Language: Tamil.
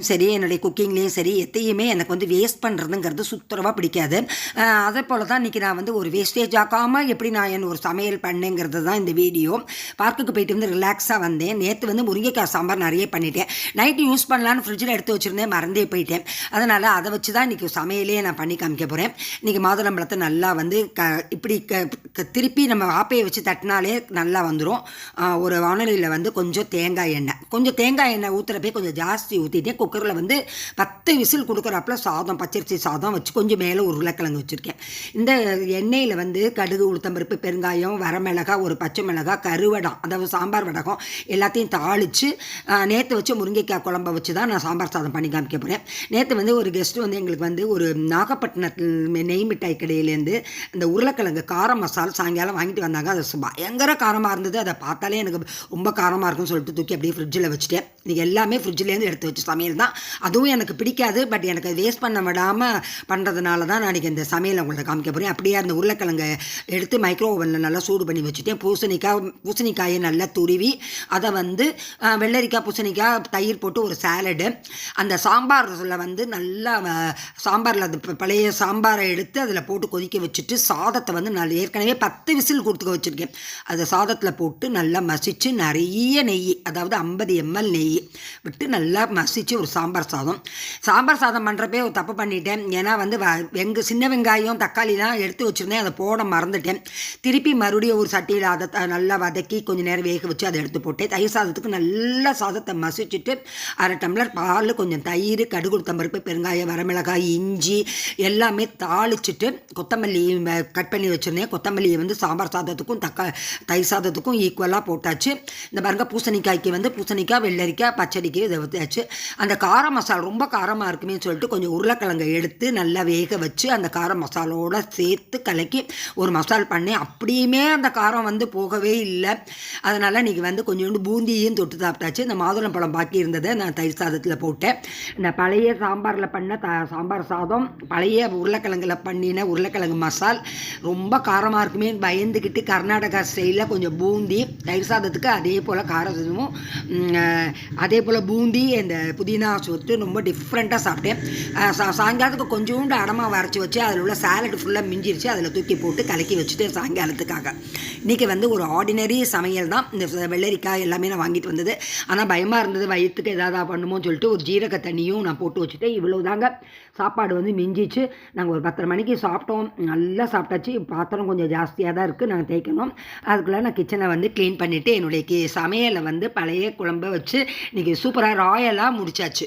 சரி, என்னுடைய குக்கிங்லேயும் சரி, எத்தையுமே எனக்கு வந்து வேஸ்ட் பண்ணுறதுங்கிறது சுத்தரவா பிடிக்காது. அதே போல தான் இன்றைக்கி நான் வந்து ஒரு வேஸ்டேஜ் ஆக்காமல் எப்படி நான் ஒரு சமையல் பண்ணேங்கிறது தான் இந்த வீடியோ. பார்க்குக்கு போயிட்டு வந்து ரிலாக்ஸாக வந்தேன். நேற்று வந்து முருங்கைக்காய் சாம்பார் நிறைய பண்ணிட்டேன். நைட்டு யூஸ் பண்ணலான்னு ஃப்ரிட்ஜில் எடுத்து வச்சுருந்தேன், மறந்தே போயிட்டேன். அதனால் அதை வச்சு தான் இன்றைக்கி சமையலே நான் பண்ணி காமிக்க போகிறேன். இன்றைக்கி மாதுளம்பழத்தை நல்லா வந்து இப்படி திருப்பி நம்ம ஆப்பையை வச்சு தட்டினாலே நல்லா வந்துடும். ஒரு வானொலியில் வந்து கொஞ்சம் தேங்காய் எண்ணெய் ஊற்றுறப்பே கொஞ்சம் ஜாஸ்தி ஊற்றிட்டேன். குக்கரில் வந்து 10 விசில் கொடுக்குறாப்புல சாதம், பச்சரிசி சாதம் வச்சு கொஞ்சம் மேலே ஒரு உருளைக்கிழங்கு வச்சுருக்கேன். இந்த எண்ணெயில் வந்து கடுகு, உளுத்தம்பருப்பு, பெருங்காயம், வரமிளகாய், ஒரு பச்சை மிளகாய், கருவடம், அதாவது சாம்பார் வடகம் எல்லாத்தையும் தாளித்து நேற்று வச்சு முருங்கைக்காய் குழம்பை வச்சு தான் நான் சாம்பார் சாதம் பண்ணி காமிக்க போகிறேன். நேற்று வந்து ஒரு கெஸ்ட்டு வந்து எங்களுக்கு வந்து ஒரு நாகப்பட்டினத்தில் நெய் மிட்டாய் கடையிலேருந்து இந்த உருளைக்கிழங்கு கார மசால் சாயங்காலம் வாங்கிட்டு வந்தாங்க. அது பயங்கர காரமாக இருந்தது. அதை பார்த்தாலே எனக்கு ரொம்ப காரமாக இருக்குன்னு சொல்லிட்டு தூக்கி அப்படியே ஃப்ரிட்ஜில் வச்சுட்டேன். இன்றைக்கி எல்லாமே ஃப்ரிட்ஜிலேருந்து எடுத்து வச்சு சமையல் தான். அதுவும் எனக்கு பிடிக்காது. பட் எனக்கு வேஸ்ட் பண்ண விடாமல் பண்ணுறதுனால தான் நான் இன்றைக்கி இந்த சமையல் உங்கள்கிட்ட காமிக்க போகிறேன். அப்படியே அந்த உருளைக்கிழங்கை எடுத்து மைக்ரோ ஓவனில் நல்லா சூடு பண்ணி வச்சுட்டேன். பூசணிக்காயை நல்லா துருவி அதை வந்து வெள்ளரிக்காய், பூசணிக்காய், தயிர் போட்டு ஒரு சாலடு. அந்த சாம்பாரில் வந்து நல்லா சாம்பாரில் அது பழைய சாம்பாரை எடுத்து அதில் போட்டு கொதிக்க வச்சுட்டு சாதத்தை வந்து நான் ஏற்கனவே 10 விசில் கொடுத்துக்க வச்சுருக்கேன். அதை சாதத்தில் போட்டு நல்லா மசித்து நிறைய நெய், அதாவது 50 ml நெய் விட்டு நல்லா மசித்து ஒரு சாம்பார் சாதம் பண்ணுறப்பே ஒரு தப்பு பண்ணிட்டேன். ஏன்னா வந்து சின்ன வெங்காயம், தக்காளிலாம் எடுத்து வச்சுருந்தேன், அதை போட மறந்துட்டேன். திருப்பி மறுபடியும் ஒரு சட்டியில் அதை நல்லா வதக்கி கொஞ்சம் நேரம் வேக வச்சு அதை எடுத்து போட்டேன். தயிர் சாதத்துக்கு நல்லா சாதத்தை மசிச்சுட்டு 1/2 டம்ளர் பால், கொஞ்சம் தயிர், கடுகு, உளுத்தம்பருப்பு, பெருங்காயம், வரமிளகாய், இஞ்சி எல்லாமே தாளிச்சிட்டு கொத்தமல்லி கட் பண்ணி வச்சுருந்தேன். கொத்தமல்லியை வந்து சாம்பார் சாதத்துக்கும் தயிர் சாதத்துக்கும் ஈக்குவலாக போட்டாச்சு. இந்த பாருங்க, பூசணிக்காய்க்கு வந்து பூசணிக்காய், வெள்ளரிக்காய், பச்சடிக்கு இதை ஊற்றியாச்சு. அந்த கார மசாலா ரொம்ப காரமாக இருக்குமே சொல்லிட்டு கொஞ்சம் உருளைக்கிழங்கை எடுத்து நல்லா வேக வச்சு அந்த கார மசாலோடு சேர்த்து கலக்கி ஒரு மசால் பண்ணேன். அப்படியுமே அந்த காரம் வந்து போகவே இல்லை. அதனால் இன்றைக்கி வந்து கொஞ்சோண்டு பூந்தியும் தொட்டு சாப்பிட்டாச்சு. இந்த மாதுளம்பழம் பாக்கி இருந்ததை நான் தயிர் சாதத்தில் போட்டேன். இந்த பழைய சாம்பாரில் பண்ண சாம்பார் சாதம், பழைய உருளைக்கிழங்குல பண்ணின உருளைக்கிழங்கு மசால் ரொம்ப காரமாக இருக்குமே பயந்துக்கிட்டு கர்நாடகா ஸ்டைலில் கொஞ்சம் பூந்தி, தயிர் சாதத்துக்கு அதே போல் காரமும் அதே போல் பூந்தி, இந்த புதினா சொத்து ரொம்ப டிஃப்ரெண்ட்டாக சாப்பிட்டேன். சாயங்காலத்துக்கு கொஞ்சோண்டு அடமா வரைச்சி வச்சு அதில் உள்ள சாலட் ஃபுல்லாக மிஞ்சிருச்சு. அதில் தூக்கி போட்டு கலக்கி வச்சுட்டு சாயங்காலத்துக்காக இன்றைக்கி வந்து ஒரு ஆர்டினரி சமையல் தான். இந்த வெள்ளரிக்காய் எல்லாமே நான் வாங்கிட்டு வந்தது. ஆனால் பயமாக இருந்தது, வயிற்றுக்கு ஏதாவது பண்ணுமோன்னு சொல்லிட்டு ஒரு ஜீரக தண்ணியும் நான் போட்டு வச்சுட்டேன். இவ்வளோ தாங்க சாப்பாடு வந்து மிஞ்சிச்சு. நாங்கள் ஒரு 10:30 மணிக்கு சாப்பிட்டோம். நல்லா சாப்பிட்டாச்சு. பாத்திரம் கொஞ்சம் ஜாஸ்தியாக தான் இருக்குது, நாங்கள் தேய்க்கணும். அதுக்குள்ளே நான் கிச்சனை வந்து க்ளீன் பண்ணிவிட்டு என்னுடைய சமையலை வந்து பழைய குழம்பை வச்சு இன்றைக்கி சூப்பராக ராயலாக முடிச்சாச்சு.